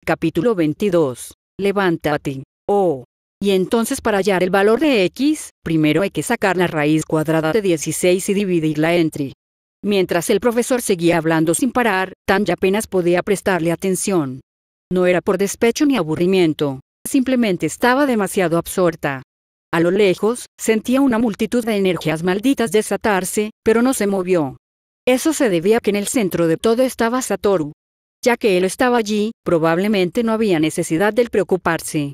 Capítulo 22. Levántate. Oh. Y entonces para hallar el valor de x, primero hay que sacar la raíz cuadrada de 16 y dividirla entre. Mientras el profesor seguía hablando sin parar, Tanya apenas podía prestarle atención. No era por despecho ni aburrimiento, simplemente estaba demasiado absorta. A lo lejos, sentía una multitud de energías malditas desatarse, pero no se movió. Eso se debía a que en el centro de todo estaba Satoru. Ya que él estaba allí, probablemente no había necesidad de preocuparse.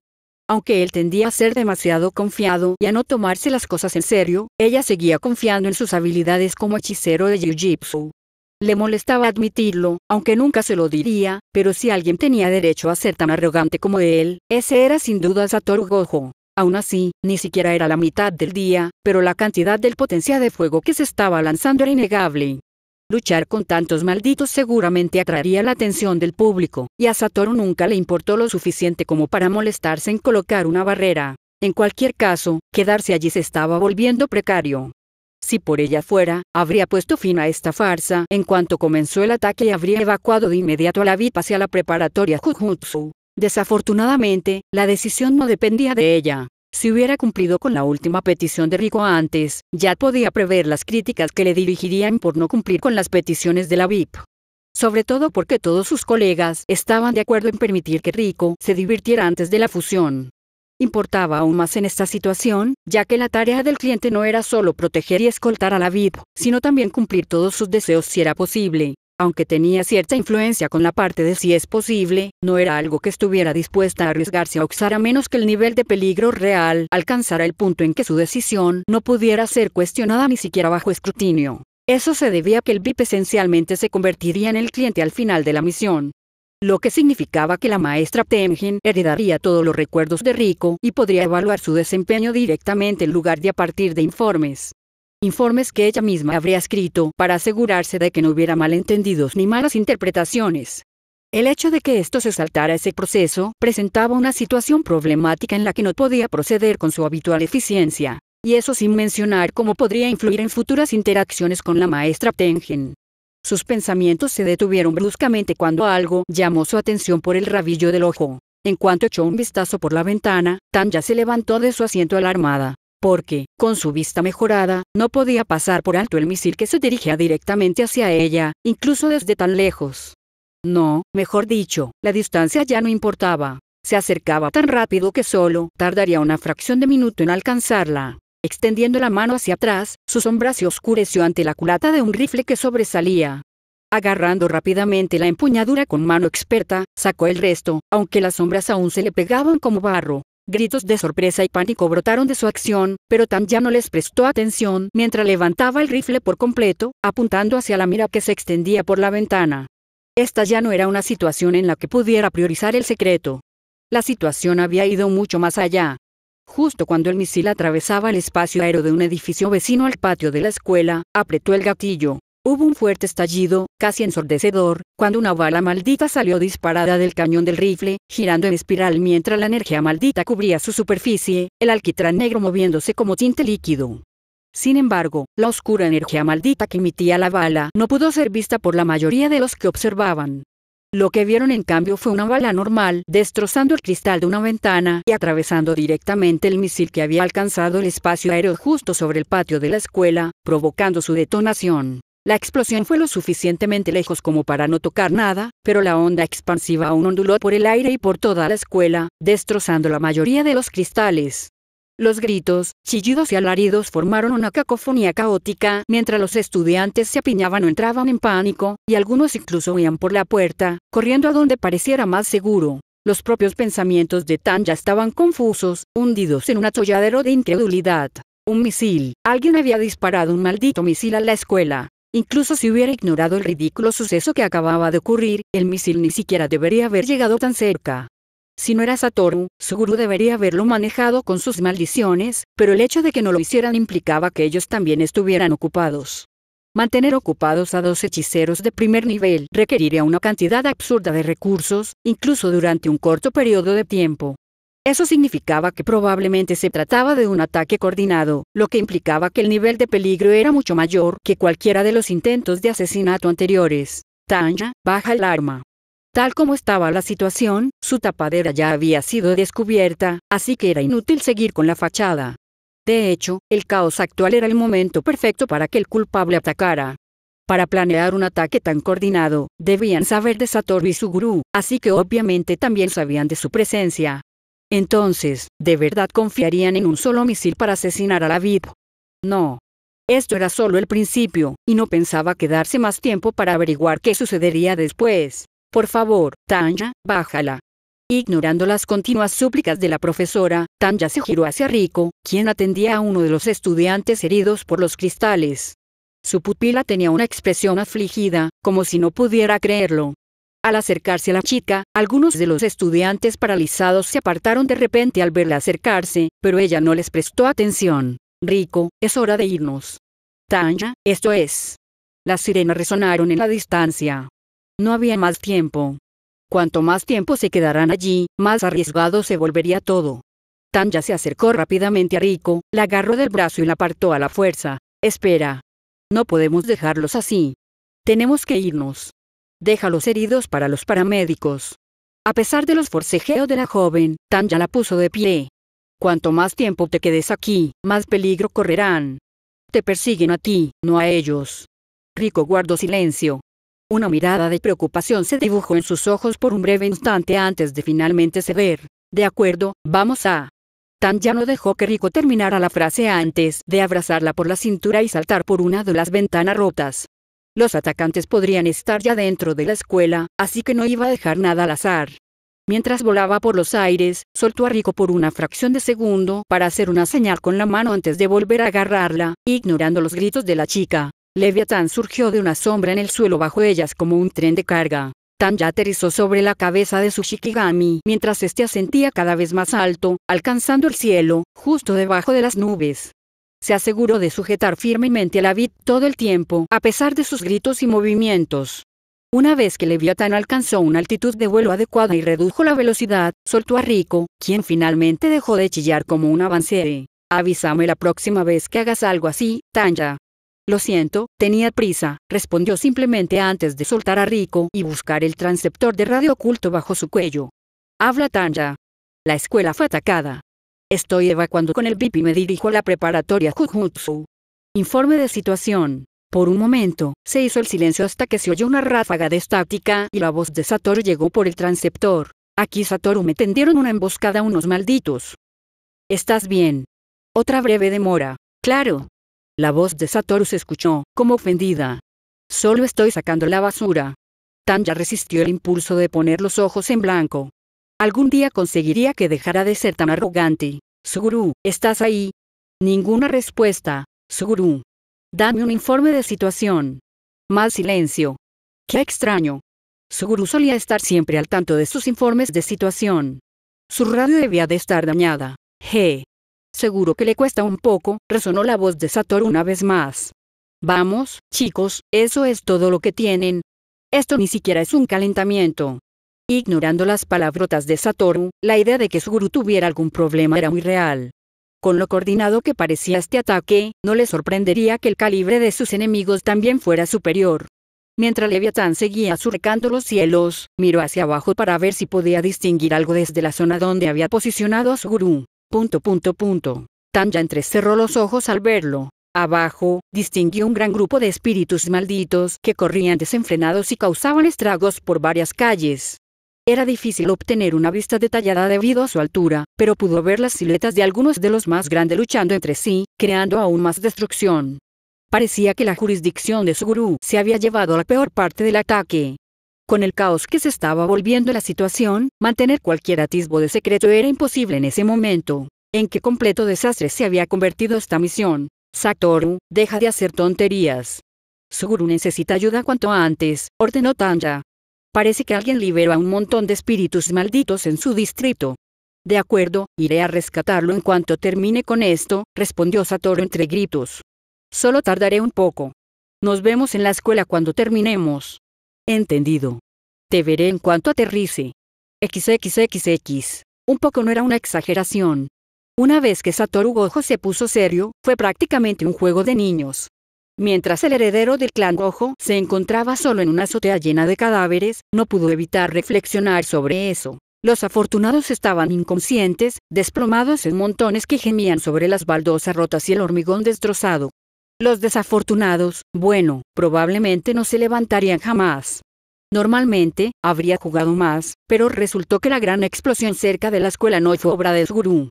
Aunque él tendía a ser demasiado confiado y a no tomarse las cosas en serio, ella seguía confiando en sus habilidades como hechicero de Jiu-Jitsu. Le molestaba admitirlo, aunque nunca se lo diría, pero si alguien tenía derecho a ser tan arrogante como él, ese era sin duda Satoru Gojo. Aún así, ni siquiera era la mitad del día, pero la cantidad del potencial de fuego que se estaba lanzando era innegable. Luchar con tantos malditos seguramente atraería la atención del público, y a Satoru nunca le importó lo suficiente como para molestarse en colocar una barrera. En cualquier caso, quedarse allí se estaba volviendo precario. Si por ella fuera, habría puesto fin a esta farsa en cuanto comenzó el ataque y habría evacuado de inmediato a la VIP hacia la preparatoria Jujutsu. Desafortunadamente, la decisión no dependía de ella. Si hubiera cumplido con la última petición de Riko antes, ya podía prever las críticas que le dirigirían por no cumplir con las peticiones de la VIP. Sobre todo porque todos sus colegas estaban de acuerdo en permitir que Riko se divirtiera antes de la fusión. Importaba aún más en esta situación, ya que la tarea del cliente no era solo proteger y escoltar a la VIP, sino también cumplir todos sus deseos si era posible. Aunque tenía cierta influencia con la parte de si es posible, no era algo que estuviera dispuesta a arriesgarse a usar a menos que el nivel de peligro real alcanzara el punto en que su decisión no pudiera ser cuestionada ni siquiera bajo escrutinio. Eso se debía a que el VIP esencialmente se convertiría en el cliente al final de la misión. Lo que significaba que la maestra Tengen heredaría todos los recuerdos de Riko y podría evaluar su desempeño directamente en lugar de a partir de informes. Informes que ella misma habría escrito para asegurarse de que no hubiera malentendidos ni malas interpretaciones. El hecho de que esto se saltara ese proceso presentaba una situación problemática en la que no podía proceder con su habitual eficiencia, y eso sin mencionar cómo podría influir en futuras interacciones con la maestra Tengen. Sus pensamientos se detuvieron bruscamente cuando algo llamó su atención por el rabillo del ojo. En cuanto echó un vistazo por la ventana, Tanya se levantó de su asiento alarmada. Porque, con su vista mejorada, no podía pasar por alto el misil que se dirigía directamente hacia ella, incluso desde tan lejos. No, mejor dicho, la distancia ya no importaba. Se acercaba tan rápido que solo tardaría una fracción de minuto en alcanzarla. Extendiendo la mano hacia atrás, su sombra se oscureció ante la culata de un rifle que sobresalía. Agarrando rápidamente la empuñadura con mano experta, sacó el resto, aunque las sombras aún se le pegaban como barro. Gritos de sorpresa y pánico brotaron de su acción, pero Tanya no les prestó atención mientras levantaba el rifle por completo, apuntando hacia la mira que se extendía por la ventana. Esta ya no era una situación en la que pudiera priorizar el secreto. La situación había ido mucho más allá. Justo cuando el misil atravesaba el espacio aéreo de un edificio vecino al patio de la escuela, apretó el gatillo. Hubo un fuerte estallido, casi ensordecedor, cuando una bala maldita salió disparada del cañón del rifle, girando en espiral mientras la energía maldita cubría su superficie, el alquitrán negro moviéndose como tinte líquido. Sin embargo, la oscura energía maldita que emitía la bala no pudo ser vista por la mayoría de los que observaban. Lo que vieron en cambio fue una bala normal destrozando el cristal de una ventana y atravesando directamente el misil que había alcanzado el espacio aéreo justo sobre el patio de la escuela, provocando su detonación. La explosión fue lo suficientemente lejos como para no tocar nada, pero la onda expansiva aún onduló por el aire y por toda la escuela, destrozando la mayoría de los cristales. Los gritos, chillidos y alaridos formaron una cacofonía caótica mientras los estudiantes se apiñaban o entraban en pánico, y algunos incluso huían por la puerta, corriendo a donde pareciera más seguro. Los propios pensamientos de Tanya estaban confusos, hundidos en un atolladero de incredulidad. Un misil. Alguien había disparado un maldito misil a la escuela. Incluso si hubiera ignorado el ridículo suceso que acababa de ocurrir, el misil ni siquiera debería haber llegado tan cerca. Si no era Satoru, su gurú debería haberlo manejado con sus maldiciones, pero el hecho de que no lo hicieran implicaba que ellos también estuvieran ocupados. Mantener ocupados a 2 hechiceros de primer nivel requeriría una cantidad absurda de recursos, incluso durante un corto periodo de tiempo. Eso significaba que probablemente se trataba de un ataque coordinado, lo que implicaba que el nivel de peligro era mucho mayor que cualquiera de los intentos de asesinato anteriores. Tanya, baja el arma. Tal como estaba la situación, su tapadera ya había sido descubierta, así que era inútil seguir con la fachada. De hecho, el caos actual era el momento perfecto para que el culpable atacara. Para planear un ataque tan coordinado, debían saber de Satoru y su gurú, así que obviamente también sabían de su presencia. Entonces, ¿de verdad confiarían en un solo misil para asesinar a la VIP? No. Esto era solo el principio, y no pensaba quedarse más tiempo para averiguar qué sucedería después. Por favor, Tanya, bájala. Ignorando las continuas súplicas de la profesora, Tanya se giró hacia Riko, quien atendía a uno de los estudiantes heridos por los cristales. Su pupila tenía una expresión afligida, como si no pudiera creerlo. Al acercarse a la chica, algunos de los estudiantes paralizados se apartaron de repente al verla acercarse, pero ella no les prestó atención. Riko, es hora de irnos. Tanya, esto es. Las sirenas resonaron en la distancia. No había más tiempo. Cuanto más tiempo se quedaran allí, más arriesgado se volvería todo. Tanya se acercó rápidamente a Riko, la agarró del brazo y la apartó a la fuerza. Espera. No podemos dejarlos así. Tenemos que irnos. Deja los heridos para los paramédicos. A pesar de los forcejeos de la joven, Tanya la puso de pie. Cuanto más tiempo te quedes aquí, más peligro correrán. Te persiguen a ti, no a ellos. Riko guardó silencio. Una mirada de preocupación se dibujó en sus ojos por un breve instante antes de finalmente ceder. De acuerdo, vamos a... Tanya no dejó que Riko terminara la frase antes de abrazarla por la cintura y saltar por una de las ventanas rotas. Los atacantes podrían estar ya dentro de la escuela, así que no iba a dejar nada al azar. Mientras volaba por los aires, soltó a Riko por una fracción de segundo para hacer una señal con la mano antes de volver a agarrarla, ignorando los gritos de la chica. Leviatán surgió de una sombra en el suelo bajo ellas como un tren de carga. Tanya aterrizó sobre la cabeza de su Shikigami mientras este ascendía cada vez más alto, alcanzando el cielo, justo debajo de las nubes. Se aseguró de sujetar firmemente a la VIP todo el tiempo, a pesar de sus gritos y movimientos. Una vez que Leviatán alcanzó una altitud de vuelo adecuada y redujo la velocidad, soltó a Riko, quien finalmente dejó de chillar como un avancere. Avísame la próxima vez que hagas algo así, Tanya. Lo siento, tenía prisa, respondió simplemente antes de soltar a Riko y buscar el transceptor de radio oculto bajo su cuello. Habla Tanya. La escuela fue atacada. Estoy evacuando con el VIP y me dirijo a la preparatoria Jujutsu. Informe de situación. Por un momento, se hizo el silencio hasta que se oyó una ráfaga de estática y la voz de Satoru llegó por el transceptor. Aquí Satoru, me tendieron una emboscada unos malditos. ¿Estás bien? Otra breve demora. Claro. La voz de Satoru se escuchó, como ofendida. Solo estoy sacando la basura. Tanya resistió el impulso de poner los ojos en blanco. Algún día conseguiría que dejara de ser tan arrogante. Suguru, ¿estás ahí? Ninguna respuesta. Suguru. Dame un informe de situación. Más silencio. Qué extraño. Suguru solía estar siempre al tanto de sus informes de situación. Su radio debía de estar dañada. Seguro que le cuesta un poco, resonó la voz de Satoru una vez más. Vamos, chicos, eso es todo lo que tienen. Esto ni siquiera es un calentamiento. Ignorando las palabrotas de Satoru, la idea de que Suguru tuviera algún problema era muy real. Con lo coordinado que parecía este ataque, no le sorprendería que el calibre de sus enemigos también fuera superior. Mientras Leviatán seguía surcando los cielos, miró hacia abajo para ver si podía distinguir algo desde la zona donde había posicionado a Suguru. Tanya entrecerró los ojos al verlo. Abajo, distinguió un gran grupo de espíritus malditos que corrían desenfrenados y causaban estragos por varias calles. Era difícil obtener una vista detallada debido a su altura, pero pudo ver las siluetas de algunos de los más grandes luchando entre sí, creando aún más destrucción. Parecía que la jurisdicción de Suguru se había llevado la peor parte del ataque. Con el caos que se estaba volviendo la situación, mantener cualquier atisbo de secreto era imposible en ese momento. ¿En qué completo desastre se había convertido esta misión? Satoru, deja de hacer tonterías. Suguru necesita ayuda cuanto antes, ordenó Tanya. Parece que alguien liberó a un montón de espíritus malditos en su distrito. De acuerdo, iré a rescatarlo en cuanto termine con esto, respondió Satoru entre gritos. Solo tardaré un poco. Nos vemos en la escuela cuando terminemos. Entendido. Te veré en cuanto aterrice. XXXX. Un poco no era una exageración. Una vez que Satoru Gojo se puso serio, fue prácticamente un juego de niños. Mientras el heredero del clan rojo se encontraba solo en una azotea llena de cadáveres, no pudo evitar reflexionar sobre eso. Los afortunados estaban inconscientes, desplomados en montones que gemían sobre las baldosas rotas y el hormigón destrozado. Los desafortunados, bueno, probablemente no se levantarían jamás. Normalmente, habría jugado más, pero resultó que la gran explosión cerca de la escuela no fue obra de Suguru.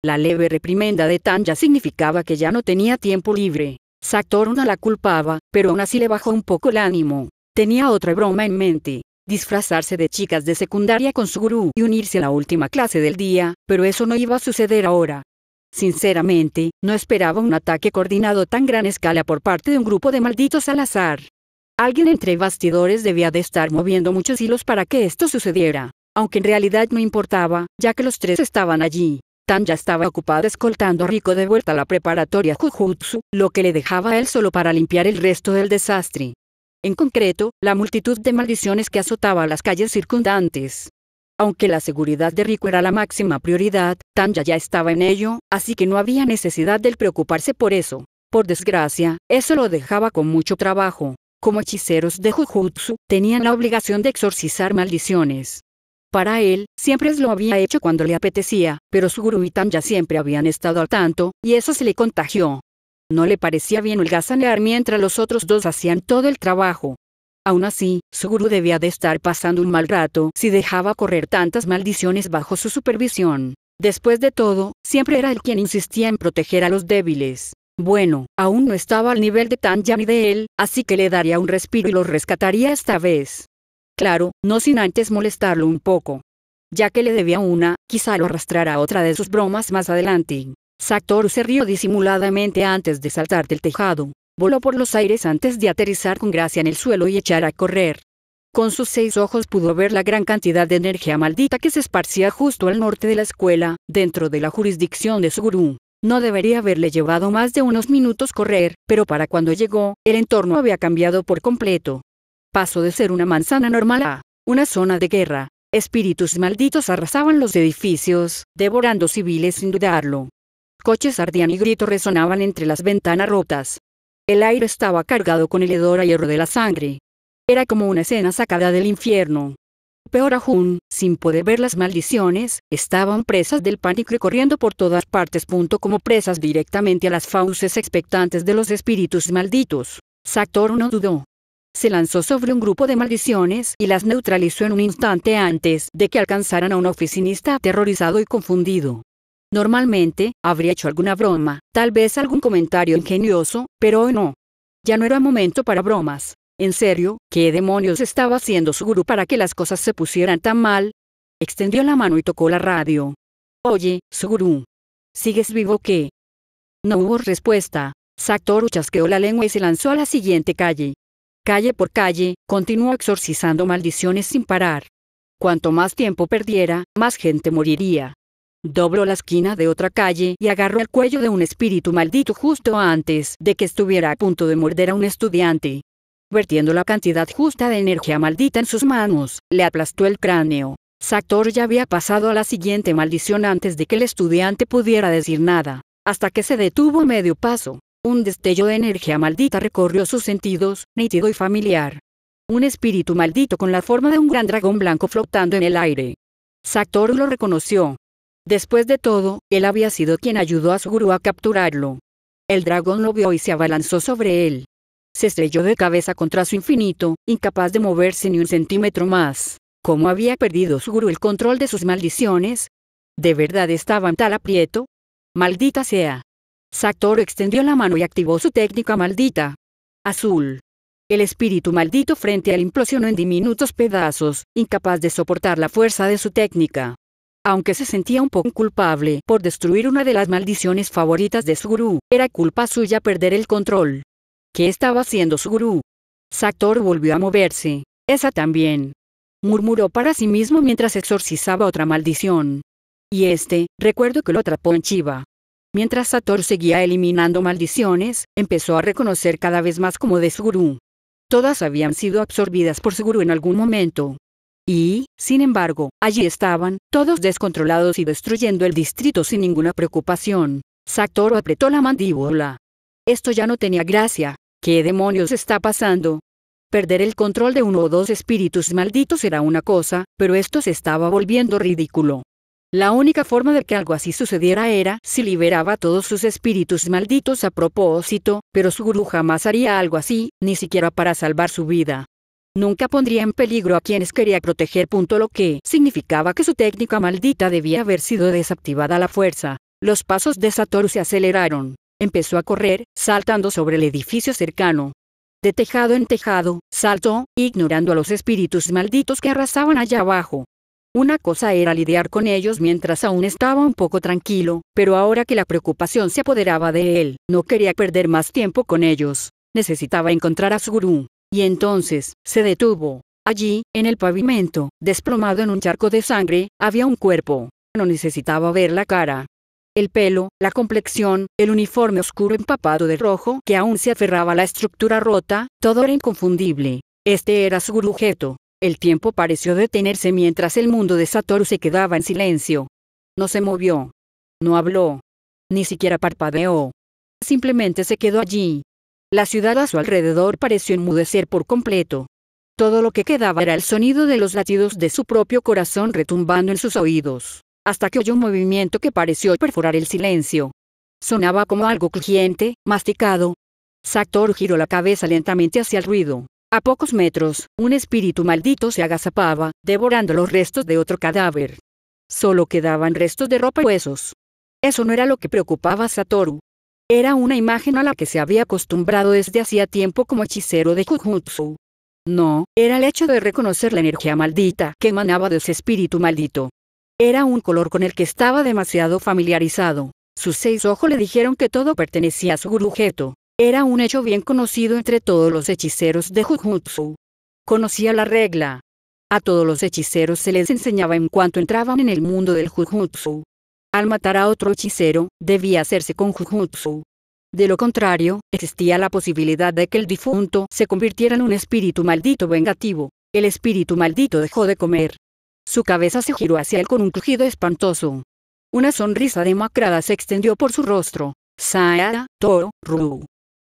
La leve reprimenda de Tanya significaba que ya no tenía tiempo libre. Satoru no la culpaba, pero aún así le bajó un poco el ánimo. Tenía otra broma en mente: disfrazarse de chicas de secundaria con Suguru y unirse a la última clase del día, pero eso no iba a suceder ahora. Sinceramente, no esperaba un ataque coordinado a tan gran escala por parte de un grupo de malditos al azar. Alguien entre bastidores debía de estar moviendo muchos hilos para que esto sucediera, aunque en realidad no importaba, ya que los tres estaban allí. Tanya estaba ocupada escoltando a Riko de vuelta a la preparatoria Jujutsu, lo que le dejaba a él solo para limpiar el resto del desastre. En concreto, la multitud de maldiciones que azotaba las calles circundantes. Aunque la seguridad de Riko era la máxima prioridad, Tanya ya estaba en ello, así que no había necesidad de preocuparse por eso. Por desgracia, eso lo dejaba con mucho trabajo. Como hechiceros de Jujutsu, tenían la obligación de exorcizar maldiciones. Para él, siempre lo había hecho cuando le apetecía, pero Suguru y Tanya siempre habían estado al tanto, y eso se le contagió. No le parecía bien holgazanear mientras los otros dos hacían todo el trabajo. Aún así, Suguru debía de estar pasando un mal rato si dejaba correr tantas maldiciones bajo su supervisión. Después de todo, siempre era él quien insistía en proteger a los débiles. Bueno, aún no estaba al nivel de Tanya ni de él, así que le daría un respiro y los rescataría esta vez. Claro, no sin antes molestarlo un poco. Ya que le debía una, quizá lo arrastrara a otra de sus bromas más adelante. Satoru se rió disimuladamente antes de saltar del tejado. Voló por los aires antes de aterrizar con gracia en el suelo y echar a correr. Con sus 6 ojos pudo ver la gran cantidad de energía maldita que se esparcía justo al norte de la escuela, dentro de la jurisdicción de Suguru. No debería haberle llevado más de unos minutos correr, pero para cuando llegó, el entorno había cambiado por completo. Pasó de ser una manzana normal a una zona de guerra. Espíritus malditos arrasaban los edificios, devorando civiles sin dudarlo. Coches ardían y gritos resonaban entre las ventanas rotas. El aire estaba cargado con el hedor a hierro de la sangre. Era como una escena sacada del infierno. Peor aún, sin poder ver las maldiciones, estaban presas del pánico y corriendo por todas partes. Como presas directamente a las fauces expectantes de los espíritus malditos. Satoru no dudó. Se lanzó sobre un grupo de maldiciones y las neutralizó en un instante antes de que alcanzaran a un oficinista aterrorizado y confundido. Normalmente, habría hecho alguna broma, tal vez algún comentario ingenioso, pero hoy no. Ya no era momento para bromas. En serio, ¿qué demonios estaba haciendo Suguru para que las cosas se pusieran tan mal? Extendió la mano y tocó la radio. Oye, Suguru. ¿Sigues vivo o qué? No hubo respuesta. Satoru chasqueó la lengua y se lanzó a la siguiente calle. Calle por calle, continuó exorcizando maldiciones sin parar. Cuanto más tiempo perdiera, más gente moriría. Dobló la esquina de otra calle y agarró el cuello de un espíritu maldito justo antes de que estuviera a punto de morder a un estudiante. Vertiendo la cantidad justa de energía maldita en sus manos, le aplastó el cráneo. Satoru ya había pasado a la siguiente maldición antes de que el estudiante pudiera decir nada, hasta que se detuvo a medio paso. Un destello de energía maldita recorrió sus sentidos, nítido y familiar. Un espíritu maldito con la forma de un gran dragón blanco flotando en el aire. Satoru lo reconoció. Después de todo, él había sido quien ayudó a Suguru a capturarlo. El dragón lo vio y se abalanzó sobre él. Se estrelló de cabeza contra su infinito, incapaz de moverse ni un centímetro más. ¿Cómo había perdido Suguru el control de sus maldiciones? ¿De verdad estaba en tal aprieto? ¡Maldita sea! Satoru extendió la mano y activó su técnica maldita. Azul. El espíritu maldito frente a él implosionó en diminutos pedazos, incapaz de soportar la fuerza de su técnica. Aunque se sentía un poco culpable por destruir una de las maldiciones favoritas de Suguru, era culpa suya perder el control. ¿Qué estaba haciendo Suguru? Satoru volvió a moverse. Esa también. Murmuró para sí mismo mientras exorcizaba otra maldición. Y recuerdo que lo atrapó en Chiba. Mientras Satoru seguía eliminando maldiciones, empezó a reconocer cada vez más como de Suguru. Todas habían sido absorbidas por Suguru en algún momento. Y, sin embargo, allí estaban, todos descontrolados y destruyendo el distrito sin ninguna preocupación. Satoru apretó la mandíbula. Esto ya no tenía gracia. ¿Qué demonios está pasando? Perder el control de uno o dos espíritus malditos era una cosa, pero esto se estaba volviendo ridículo. La única forma de que algo así sucediera era si liberaba a todos sus espíritus malditos a propósito, pero su gurú jamás haría algo así, ni siquiera para salvar su vida. Nunca pondría en peligro a quienes quería proteger. Lo que significaba que su técnica maldita debía haber sido desactivada a la fuerza. Los pasos de Satoru se aceleraron. Empezó a correr, saltando sobre el edificio cercano. De tejado en tejado, saltó, ignorando a los espíritus malditos que arrasaban allá abajo. Una cosa era lidiar con ellos mientras aún estaba un poco tranquilo, pero ahora que la preocupación se apoderaba de él, no quería perder más tiempo con ellos. Necesitaba encontrar a su gurú. Y entonces, se detuvo. Allí, en el pavimento, desplomado en un charco de sangre, había un cuerpo. No necesitaba ver la cara. El pelo, la complexión, el uniforme oscuro empapado de rojo que aún se aferraba a la estructura rota, todo era inconfundible. Este era su gurú Geto. El tiempo pareció detenerse mientras el mundo de Satoru se quedaba en silencio. No se movió. No habló. Ni siquiera parpadeó. Simplemente se quedó allí. La ciudad a su alrededor pareció enmudecer por completo. Todo lo que quedaba era el sonido de los latidos de su propio corazón retumbando en sus oídos, hasta que oyó un movimiento que pareció perforar el silencio. Sonaba como algo crujiente, masticado. Satoru giró la cabeza lentamente hacia el ruido. A pocos metros, un espíritu maldito se agazapaba, devorando los restos de otro cadáver. Solo quedaban restos de ropa y huesos. Eso no era lo que preocupaba a Satoru. Era una imagen a la que se había acostumbrado desde hacía tiempo como hechicero de Jujutsu. No, era el hecho de reconocer la energía maldita que emanaba de ese espíritu maldito. Era un color con el que estaba demasiado familiarizado. Sus 6 ojos le dijeron que todo pertenecía a su gurú Geto. Era un hecho bien conocido entre todos los hechiceros de Jujutsu. Conocía la regla. A todos los hechiceros se les enseñaba en cuanto entraban en el mundo del Jujutsu. Al matar a otro hechicero, debía hacerse con Jujutsu. De lo contrario, existía la posibilidad de que el difunto se convirtiera en un espíritu maldito vengativo. El espíritu maldito dejó de comer. Su cabeza se giró hacia él con un crujido espantoso. Una sonrisa demacrada se extendió por su rostro. Satoru.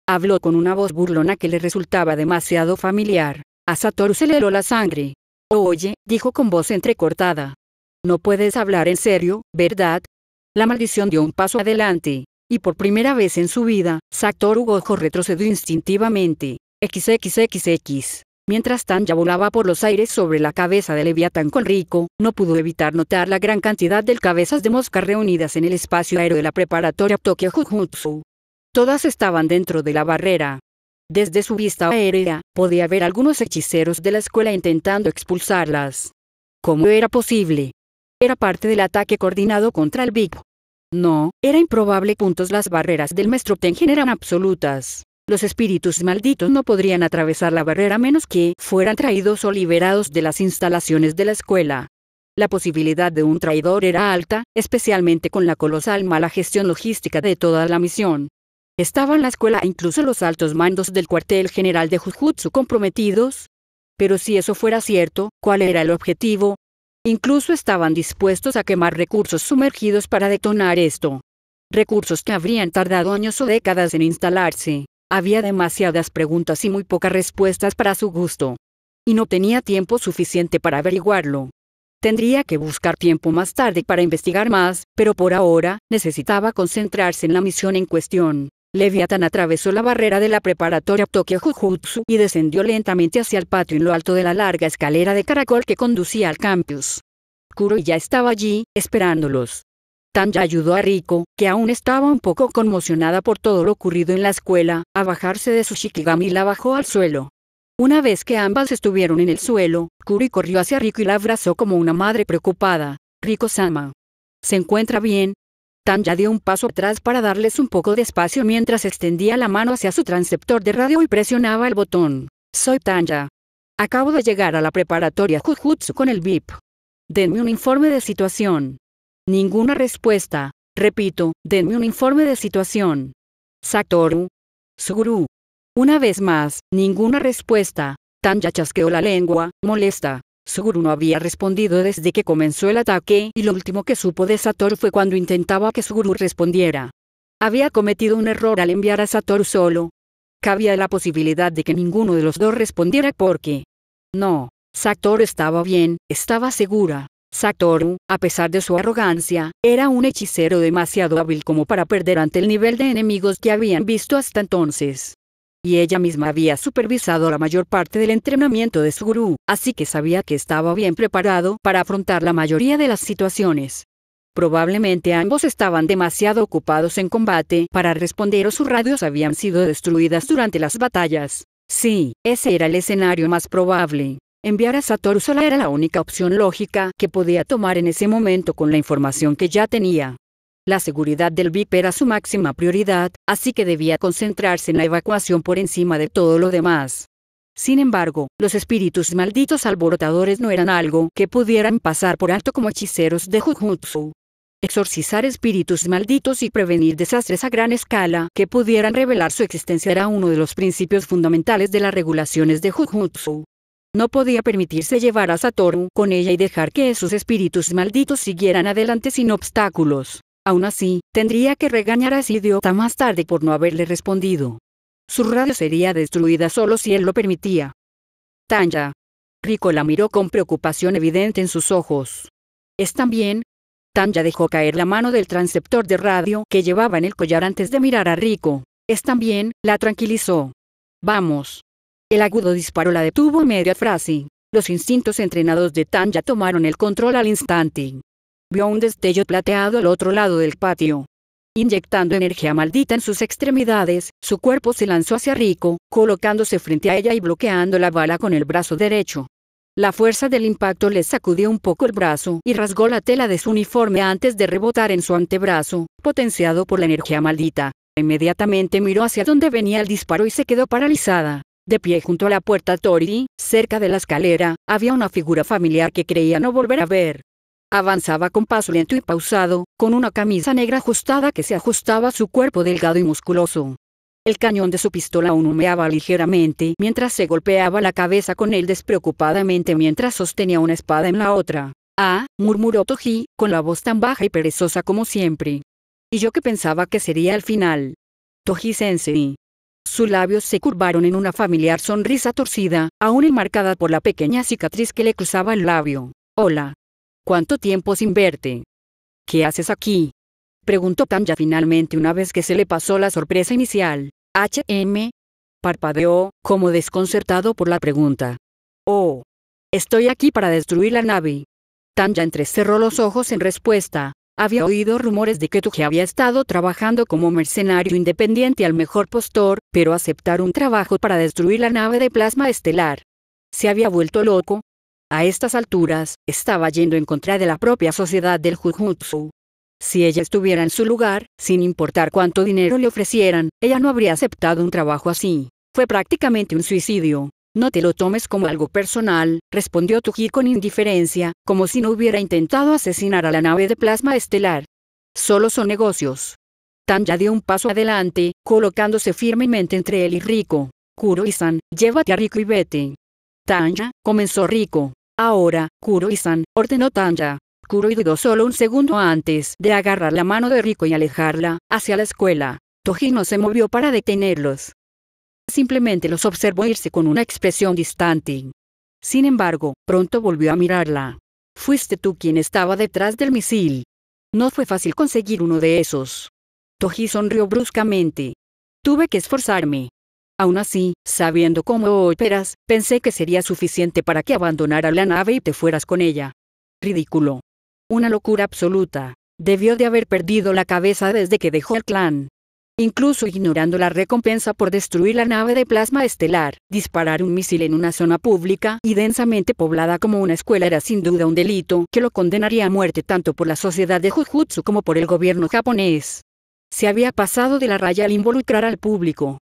Habló con una voz burlona que le resultaba demasiado familiar. A Satoru se le heló la sangre. Oye, dijo con voz entrecortada. No puedes hablar en serio, ¿verdad? La maldición dio un paso adelante. Y por primera vez en su vida, Satoru Gojo retrocedió instintivamente. XXXX. Mientras Tanya volaba por los aires sobre la cabeza de Leviatán con Riko, no pudo evitar notar la gran cantidad de cabezas de mosca reunidas en el espacio aéreo de la preparatoria Tokyo Jujutsu. Todas estaban dentro de la barrera. Desde su vista aérea, podía ver algunos hechiceros de la escuela intentando expulsarlas. ¿Cómo era posible? Era parte del ataque coordinado contra el Big. No, era improbable. Las barreras del Maestro Tengen eran absolutas. Los espíritus malditos no podrían atravesar la barrera a menos que fueran traídos o liberados de las instalaciones de la escuela. La posibilidad de un traidor era alta, especialmente con la colosal mala gestión logística de toda la misión. ¿Estaban la escuela e incluso los altos mandos del cuartel general de Jujutsu comprometidos? Pero si eso fuera cierto, ¿cuál era el objetivo? Incluso estaban dispuestos a quemar recursos sumergidos para detonar esto. Recursos que habrían tardado años o décadas en instalarse. Había demasiadas preguntas y muy pocas respuestas para su gusto. Y no tenía tiempo suficiente para averiguarlo. Tendría que buscar tiempo más tarde para investigar más, pero por ahora, necesitaba concentrarse en la misión en cuestión. Leviatán atravesó la barrera de la preparatoria Tokyo Jujutsu y descendió lentamente hacia el patio en lo alto de la larga escalera de caracol que conducía al campus. Kuroi ya estaba allí, esperándolos. Tanya ayudó a Riko, que aún estaba un poco conmocionada por todo lo ocurrido en la escuela, a bajarse de su shikigami y la bajó al suelo. Una vez que ambas estuvieron en el suelo, Kuroi corrió hacia Riko y la abrazó como una madre preocupada. Riko-sama. ¿Se encuentra bien? Tanya dio un paso atrás para darles un poco de espacio mientras extendía la mano hacia su transceptor de radio y presionaba el botón. Soy Tanya. Acabo de llegar a la preparatoria Jujutsu con el VIP. Denme un informe de situación. Ninguna respuesta. Repito, denme un informe de situación. Satoru. Suguru. Una vez más, ninguna respuesta. Tanya chasqueó la lengua, molesta. Suguru no había respondido desde que comenzó el ataque y lo último que supo de Satoru fue cuando intentaba que Suguru respondiera. Había cometido un error al enviar a Satoru solo. Cabía la posibilidad de que ninguno de los dos respondiera porque... No, Satoru estaba bien, estaba segura. Satoru, a pesar de su arrogancia, era un hechicero demasiado hábil como para perder ante el nivel de enemigos que habían visto hasta entonces. Y ella misma había supervisado la mayor parte del entrenamiento de su gurú, así que sabía que estaba bien preparado para afrontar la mayoría de las situaciones. Probablemente ambos estaban demasiado ocupados en combate para responder o sus radios habían sido destruidas durante las batallas. Sí, ese era el escenario más probable. Enviar a Satoru sola era la única opción lógica que podía tomar en ese momento con la información que ya tenía. La seguridad del VIP era su máxima prioridad, así que debía concentrarse en la evacuación por encima de todo lo demás. Sin embargo, los espíritus malditos alborotadores no eran algo que pudieran pasar por alto como hechiceros de Jujutsu. Exorcizar espíritus malditos y prevenir desastres a gran escala que pudieran revelar su existencia era uno de los principios fundamentales de las regulaciones de Jujutsu. No podía permitirse llevar a Satoru con ella y dejar que esos espíritus malditos siguieran adelante sin obstáculos. Aún así, tendría que regañar a ese idiota más tarde por no haberle respondido. Su radio sería destruida solo si él lo permitía. Tanya. Riko la miró con preocupación evidente en sus ojos. ¿Están bien? Tanya dejó caer la mano del transceptor de radio que llevaba en el collar antes de mirar a Riko. ¿Están bien? La tranquilizó. Vamos. El agudo disparo la detuvo en media frase. Los instintos entrenados de Tanya tomaron el control al instante. Vio un destello plateado al otro lado del patio. Inyectando energía maldita en sus extremidades, su cuerpo se lanzó hacia Riko, colocándose frente a ella y bloqueando la bala con el brazo derecho. La fuerza del impacto le sacudió un poco el brazo y rasgó la tela de su uniforme antes de rebotar en su antebrazo, potenciado por la energía maldita. Inmediatamente miró hacia donde venía el disparo y se quedó paralizada. De pie junto a la puerta Tori, cerca de la escalera, había una figura familiar que creía no volver a ver. Avanzaba con paso lento y pausado, con una camisa negra ajustada que se ajustaba a su cuerpo delgado y musculoso. El cañón de su pistola aún humeaba ligeramente mientras se golpeaba la cabeza con él despreocupadamente mientras sostenía una espada en la otra. «Ah», murmuró Toji, con la voz tan baja y perezosa como siempre. «Y yo que pensaba que sería el final». Toji-sensei. Sus labios se curvaron en una familiar sonrisa torcida, aún enmarcada por la pequeña cicatriz que le cruzaba el labio. «Hola. ¿Cuánto tiempo sin verte? ¿Qué haces aquí?», preguntó Tanya finalmente una vez que se le pasó la sorpresa inicial. Parpadeó, como desconcertado por la pregunta. «Oh. Estoy aquí para destruir la nave». Tanya entrecerró los ojos en respuesta. Había oído rumores de que Toji había estado trabajando como mercenario independiente al mejor postor, pero aceptar un trabajo para destruir la nave de plasma estelar. ¿Se había vuelto loco? A estas alturas, estaba yendo en contra de la propia sociedad del Jujutsu. Si ella estuviera en su lugar, sin importar cuánto dinero le ofrecieran, ella no habría aceptado un trabajo así. Fue prácticamente un suicidio. «No te lo tomes como algo personal», respondió Toji con indiferencia, como si no hubiera intentado asesinar a la nave de plasma estelar. «Solo son negocios». Tanya dio un paso adelante, colocándose firmemente entre él y Riko. «Kuroi-san, llévate a Riko y vete». «Tanya», comenzó Riko. «Ahora, Kuroi-san», ordenó Tanya. Kuroi dudó solo un segundo antes de agarrar la mano de Riko y alejarla hacia la escuela. Toji no se movió para detenerlos. Simplemente los observó irse con una expresión distante. Sin embargo, pronto volvió a mirarla. «Fuiste tú quien estaba detrás del misil. No fue fácil conseguir uno de esos». Toji sonrió bruscamente. «Tuve que esforzarme. Aún así, sabiendo cómo operas, pensé que sería suficiente para que abandonara la nave y te fueras con ella». Ridículo. Una locura absoluta. Debió de haber perdido la cabeza desde que dejó el clan. Incluso ignorando la recompensa por destruir la nave de plasma estelar, disparar un misil en una zona pública y densamente poblada como una escuela era sin duda un delito que lo condenaría a muerte tanto por la sociedad de Jujutsu como por el gobierno japonés. Se había pasado de la raya al involucrar al público.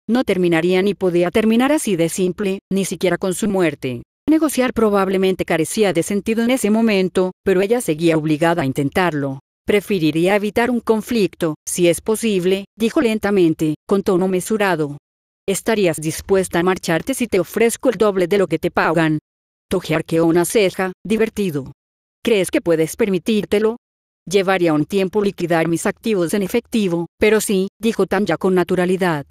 No terminaría ni podía terminar así de simple, ni siquiera con su muerte. Negociar probablemente carecía de sentido en ese momento, pero ella seguía obligada a intentarlo. «Preferiría evitar un conflicto, si es posible», dijo lentamente, con tono mesurado. «¿Estarías dispuesta a marcharte si te ofrezco el doble de lo que te pagan?» Toji arqueó una ceja, divertido. «¿Crees que puedes permitírtelo?» «Llevaría un tiempo liquidar mis activos en efectivo, pero sí», dijo Tanya con naturalidad.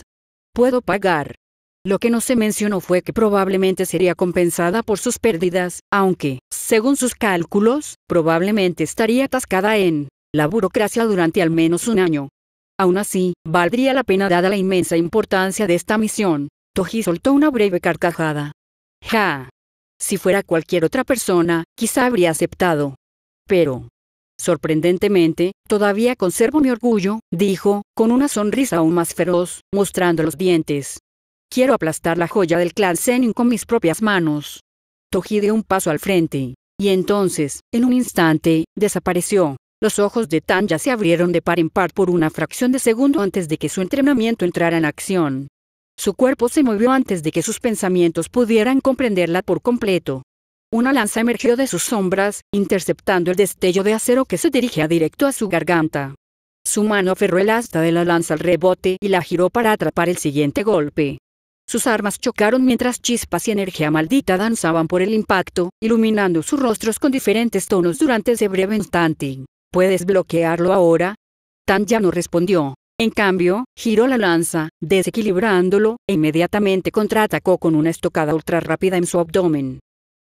Puedo pagar. Lo que no se mencionó fue que probablemente sería compensada por sus pérdidas, aunque, según sus cálculos, probablemente estaría atascada en la burocracia durante al menos un año. Aún así, valdría la pena dada la inmensa importancia de esta misión. Toji soltó una breve carcajada. Ja. Si fuera cualquier otra persona, quizá habría aceptado. Pero, sorprendentemente, todavía conservo mi orgullo, dijo, con una sonrisa aún más feroz, mostrando los dientes. Quiero aplastar la joya del clan Zenin con mis propias manos. Toji dio un paso al frente, y entonces, en un instante, desapareció. Los ojos de Tanya se abrieron de par en par por una fracción de segundo antes de que su entrenamiento entrara en acción. Su cuerpo se movió antes de que sus pensamientos pudieran comprenderla por completo. Una lanza emergió de sus sombras, interceptando el destello de acero que se dirigía directo a su garganta. Su mano aferró el asta de la lanza al rebote y la giró para atrapar el siguiente golpe. Sus armas chocaron mientras chispas y energía maldita danzaban por el impacto, iluminando sus rostros con diferentes tonos durante ese breve instante. ¿Puedes bloquearlo ahora? Tanya no respondió. En cambio, giró la lanza, desequilibrándolo, e inmediatamente contraatacó con una estocada ultra rápida en su abdomen.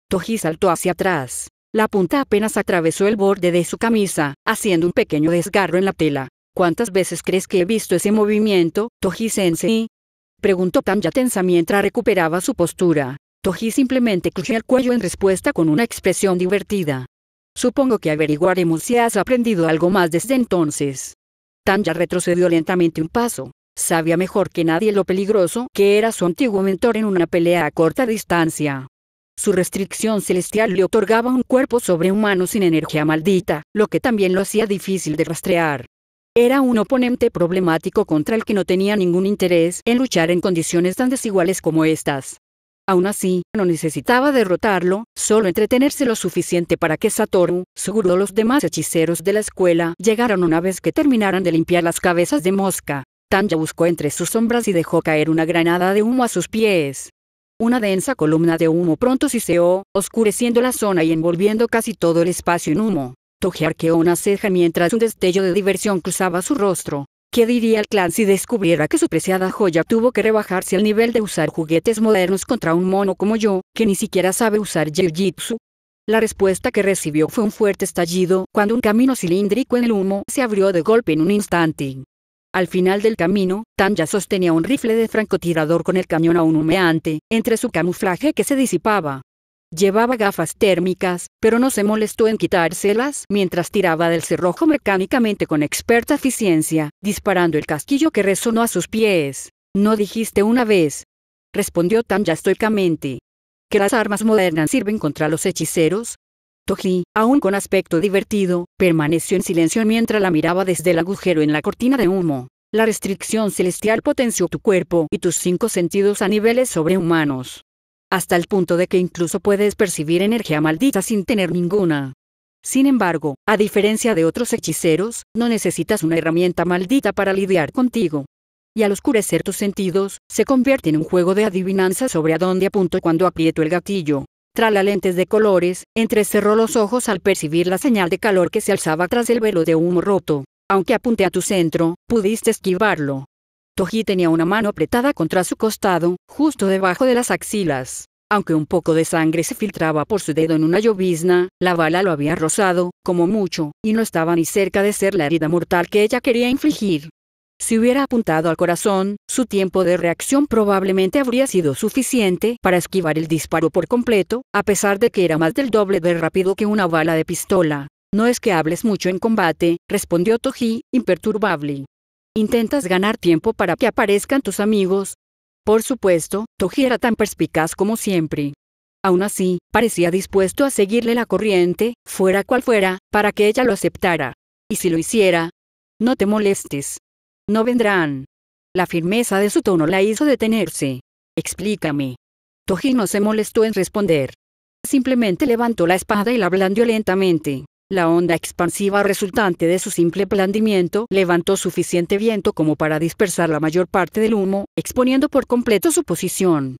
Toji saltó hacia atrás. La punta apenas atravesó el borde de su camisa, haciendo un pequeño desgarro en la tela. ¿Cuántas veces crees que he visto ese movimiento, Toji-sensei? Preguntó Tanya tensa mientras recuperaba su postura. Toji simplemente crujió el cuello en respuesta con una expresión divertida. Supongo que averiguaremos si has aprendido algo más desde entonces. Tanya retrocedió lentamente un paso. Sabía mejor que nadie lo peligroso que era su antiguo mentor en una pelea a corta distancia. Su restricción celestial le otorgaba un cuerpo sobrehumano sin energía maldita, lo que también lo hacía difícil de rastrear. Era un oponente problemático contra el que no tenía ningún interés en luchar en condiciones tan desiguales como estas. Aún así, no necesitaba derrotarlo, solo entretenerse lo suficiente para que Satoru, Suguru o los demás hechiceros de la escuela llegaran una vez que terminaran de limpiar las cabezas de mosca. Tanya buscó entre sus sombras y dejó caer una granada de humo a sus pies. Una densa columna de humo pronto siseó, oscureciendo la zona y envolviendo casi todo el espacio en humo. Toji arqueó una ceja mientras un destello de diversión cruzaba su rostro. ¿Qué diría el clan si descubriera que su preciada joya tuvo que rebajarse al nivel de usar juguetes modernos contra un mono como yo, que ni siquiera sabe usar jiu-jitsu? La respuesta que recibió fue un fuerte estallido, cuando un camino cilíndrico en el humo se abrió de golpe en un instante. Al final del camino, Tanya sostenía un rifle de francotirador con el cañón aún humeante, entre su camuflaje que se disipaba. Llevaba gafas térmicas, pero no se molestó en quitárselas mientras tiraba del cerrojo mecánicamente con experta eficiencia, disparando el casquillo que resonó a sus pies. «¿No dijiste una vez?», respondió Tanya estoicamente, «que las armas modernas sirven contra los hechiceros?» Toji, aún con aspecto divertido, permaneció en silencio mientras la miraba desde el agujero en la cortina de humo. La restricción celestial potenció tu cuerpo y tus 5 sentidos a niveles sobrehumanos. Hasta el punto de que incluso puedes percibir energía maldita sin tener ninguna. Sin embargo, a diferencia de otros hechiceros, no necesitas una herramienta maldita para lidiar contigo. Y al oscurecer tus sentidos, se convierte en un juego de adivinanza sobre a dónde apunto cuando aprieto el gatillo. Tras las lentes de colores, entrecerró los ojos al percibir la señal de calor que se alzaba tras el velo de humo roto. Aunque apunté a tu centro, pudiste esquivarlo. Toji tenía una mano apretada contra su costado, justo debajo de las axilas. Aunque un poco de sangre se filtraba por su dedo en una llovizna, la bala lo había rozado, como mucho, y no estaba ni cerca de ser la herida mortal que ella quería infligir. Si hubiera apuntado al corazón, su tiempo de reacción probablemente habría sido suficiente para esquivar el disparo por completo, a pesar de que era más del doble de rápido que una bala de pistola. «No es que hables mucho en combate», respondió Toji, imperturbable. «¿Intentas ganar tiempo para que aparezcan tus amigos?» Por supuesto, Toji era tan perspicaz como siempre. Aún así, parecía dispuesto a seguirle la corriente, fuera cual fuera, para que ella lo aceptara. Y si lo hiciera, «No te molestes. No vendrán». La firmeza de su tono la hizo detenerse. «Explícame». Toji no se molestó en responder. Simplemente levantó la espada y la blandió lentamente. La onda expansiva resultante de su simple blandimiento levantó suficiente viento como para dispersar la mayor parte del humo, exponiendo por completo su posición.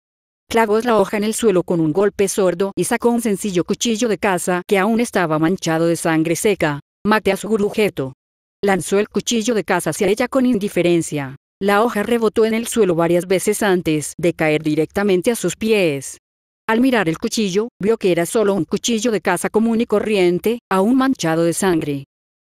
Clavó la hoja en el suelo con un golpe sordo y sacó un sencillo cuchillo de caza que aún estaba manchado de sangre seca. «Mate a Suguru Geto». Lanzó el cuchillo de caza hacia ella con indiferencia. La hoja rebotó en el suelo varias veces antes de caer directamente a sus pies. Al mirar el cuchillo, vio que era solo un cuchillo de caza común y corriente, aún manchado de sangre.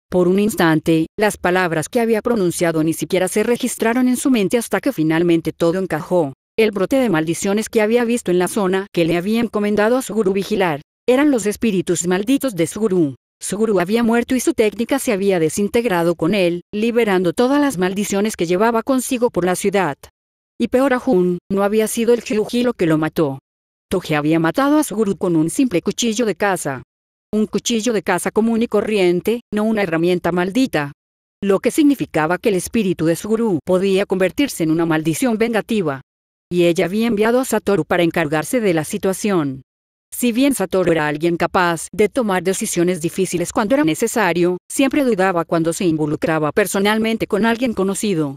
Por un instante, las palabras que había pronunciado ni siquiera se registraron en su mente hasta que finalmente todo encajó. El brote de maldiciones que había visto en la zona que le había encomendado a su gurú vigilar, eran los espíritus malditos de su gurú. Su gurú había muerto y su técnica se había desintegrado con él, liberando todas las maldiciones que llevaba consigo por la ciudad. Y peor aún, no había sido el Hyuji lo que lo mató. Toji había matado a su gurú con un simple cuchillo de caza. Un cuchillo de caza común y corriente, no una herramienta maldita. Lo que significaba que el espíritu de su gurú podía convertirse en una maldición vengativa. Y ella había enviado a Satoru para encargarse de la situación. Si bien Satoru era alguien capaz de tomar decisiones difíciles cuando era necesario, siempre dudaba cuando se involucraba personalmente con alguien conocido.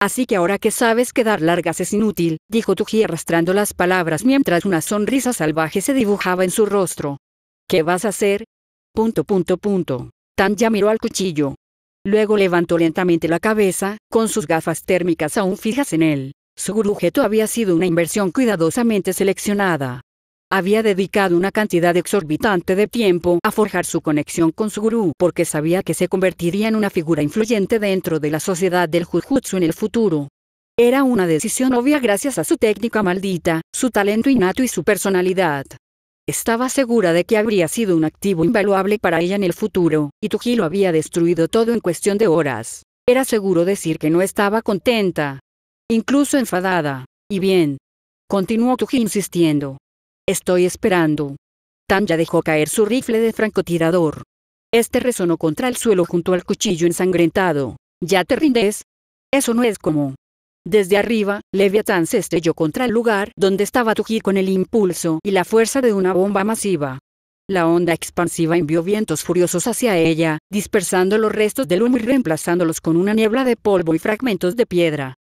Así que ahora que sabes que dar largas es inútil, dijo Toji arrastrando las palabras mientras una sonrisa salvaje se dibujaba en su rostro. ¿Qué vas a hacer? Tanya miró al cuchillo. Luego levantó lentamente la cabeza, con sus gafas térmicas aún fijas en él. Su objeto había sido una inversión cuidadosamente seleccionada. Había dedicado una cantidad exorbitante de tiempo a forjar su conexión con su gurú porque sabía que se convertiría en una figura influyente dentro de la sociedad del Jujutsu en el futuro. Era una decisión obvia gracias a su técnica maldita, su talento innato y su personalidad. Estaba segura de que habría sido un activo invaluable para ella en el futuro, y Toji lo había destruido todo en cuestión de horas. Era seguro decir que no estaba contenta. Incluso enfadada. Y bien. Continuó Toji insistiendo. Estoy esperando. Tanya dejó caer su rifle de francotirador. Este resonó contra el suelo junto al cuchillo ensangrentado. ¿Ya te rindes? Eso no es como. Desde arriba, Leviatán se estrelló contra el lugar donde estaba Toji con el impulso y la fuerza de una bomba masiva. La onda expansiva envió vientos furiosos hacia ella, dispersando los restos del humo y reemplazándolos con una niebla de polvo y fragmentos de piedra.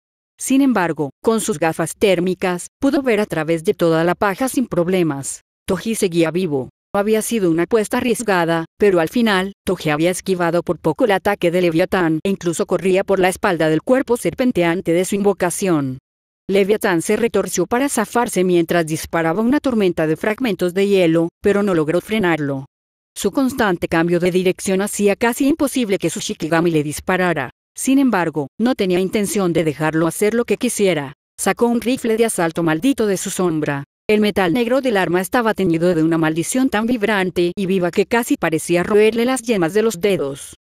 Sin embargo, con sus gafas térmicas, pudo ver a través de toda la paja sin problemas. Toji seguía vivo. No había sido una apuesta arriesgada, pero al final, Toji había esquivado por poco el ataque de Leviatán e incluso corría por la espalda del cuerpo serpenteante de su invocación. Leviatán se retorció para zafarse mientras disparaba una tormenta de fragmentos de hielo, pero no logró frenarlo. Su constante cambio de dirección hacía casi imposible que su Shikigami le disparara. Sin embargo, no tenía intención de dejarlo hacer lo que quisiera. Sacó un rifle de asalto maldito de su sombra. El metal negro del arma estaba teñido de una maldición tan vibrante y viva que casi parecía roerle las yemas de los dedos.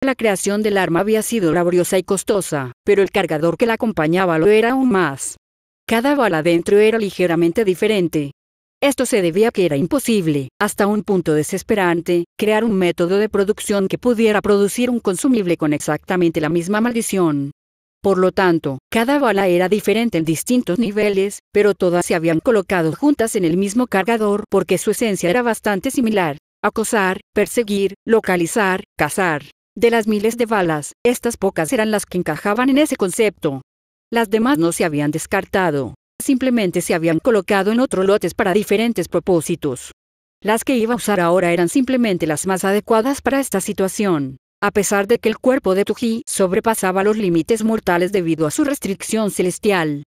La creación del arma había sido laboriosa y costosa, pero el cargador que la acompañaba lo era aún más. Cada bala dentro era ligeramente diferente. Esto se debía a que era imposible, hasta un punto desesperante, crear un método de producción que pudiera producir un consumible con exactamente la misma maldición. Por lo tanto, cada bala era diferente en distintos niveles, pero todas se habían colocado juntas en el mismo cargador porque su esencia era bastante similar: acosar, perseguir, localizar, cazar. De las miles de balas, estas pocas eran las que encajaban en ese concepto. Las demás no se habían descartado. Simplemente se habían colocado en otros lotes para diferentes propósitos. Las que iba a usar ahora eran simplemente las más adecuadas para esta situación. A pesar de que el cuerpo de Toji sobrepasaba los límites mortales debido a su restricción celestial.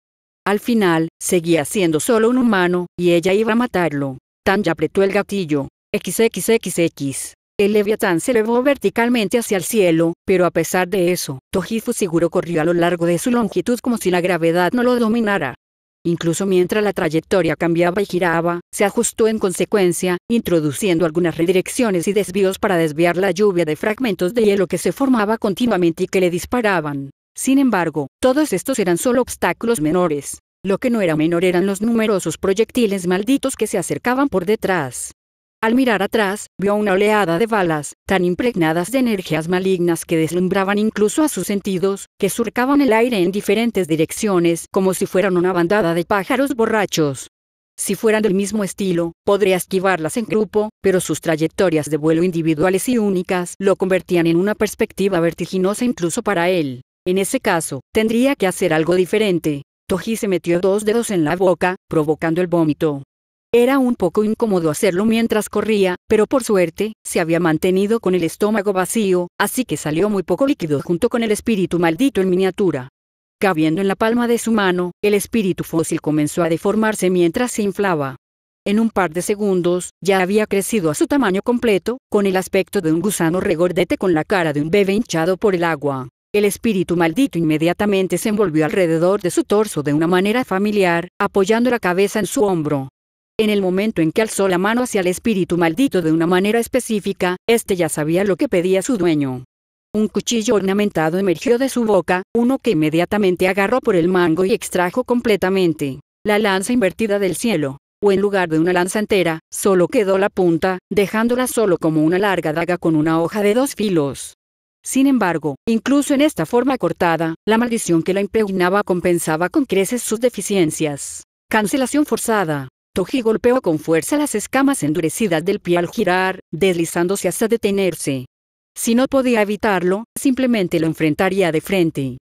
Al final, seguía siendo solo un humano, y ella iba a matarlo. Tanya apretó el gatillo. XXXX. El Leviatán se elevó verticalmente hacia el cielo, pero a pesar de eso, Toji Fushiguro corrió a lo largo de su longitud como si la gravedad no lo dominara. Incluso mientras la trayectoria cambiaba y giraba, se ajustó en consecuencia, introduciendo algunas redirecciones y desvíos para desviar la lluvia de fragmentos de hielo que se formaba continuamente y que le disparaban. Sin embargo, todos estos eran solo obstáculos menores. Lo que no era menor eran los numerosos proyectiles malditos que se acercaban por detrás. Al mirar atrás, vio una oleada de balas, tan impregnadas de energías malignas que deslumbraban incluso a sus sentidos, que surcaban el aire en diferentes direcciones como si fueran una bandada de pájaros borrachos. Si fueran del mismo estilo, podría esquivarlas en grupo, pero sus trayectorias de vuelo individuales y únicas lo convertían en una perspectiva vertiginosa incluso para él. En ese caso, tendría que hacer algo diferente. Toji se metió 2 dedos en la boca, provocando el vómito. Era un poco incómodo hacerlo mientras corría, pero por suerte, se había mantenido con el estómago vacío, así que salió muy poco líquido junto con el espíritu maldito en miniatura. Cabiendo en la palma de su mano, el espíritu fósil comenzó a deformarse mientras se inflaba. En un par de segundos, ya había crecido a su tamaño completo, con el aspecto de un gusano regordete con la cara de un bebé hinchado por el agua. El espíritu maldito inmediatamente se envolvió alrededor de su torso de una manera familiar, apoyando la cabeza en su hombro. En el momento en que alzó la mano hacia el espíritu maldito de una manera específica, este ya sabía lo que pedía su dueño. Un cuchillo ornamentado emergió de su boca, uno que inmediatamente agarró por el mango y extrajo completamente la lanza invertida del cielo. O en lugar de una lanza entera, solo quedó la punta, dejándola solo como una larga daga con una hoja de 2 filos. Sin embargo, incluso en esta forma cortada, la maldición que la impregnaba compensaba con creces sus deficiencias. Cancelación forzada. Toji golpeó con fuerza las escamas endurecidas del pie al girar, deslizándose hasta detenerse. Si no podía evitarlo, simplemente lo enfrentaría de frente.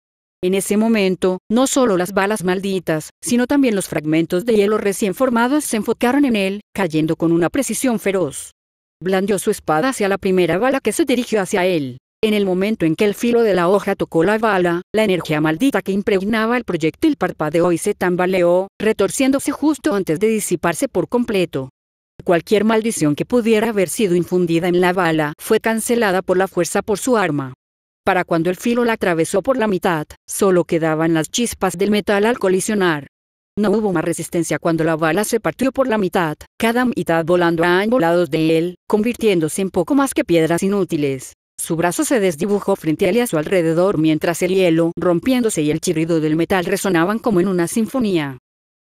En ese momento, no solo las balas malditas, sino también los fragmentos de hielo recién formados se enfocaron en él, cayendo con una precisión feroz. Blandió su espada hacia la primera bala que se dirigió hacia él. En el momento en que el filo de la hoja tocó la bala, la energía maldita que impregnaba el proyectil parpadeó y se tambaleó, retorciéndose justo antes de disiparse por completo. Cualquier maldición que pudiera haber sido infundida en la bala fue cancelada por la fuerza por su arma. Para cuando el filo la atravesó por la mitad, solo quedaban las chispas del metal al colisionar. No hubo más resistencia cuando la bala se partió por la mitad, cada mitad volando a ambos lados de él, convirtiéndose en poco más que piedras inútiles. Su brazo se desdibujó frente a él y a su alrededor mientras el hielo, rompiéndose y el chirrido del metal resonaban como en una sinfonía.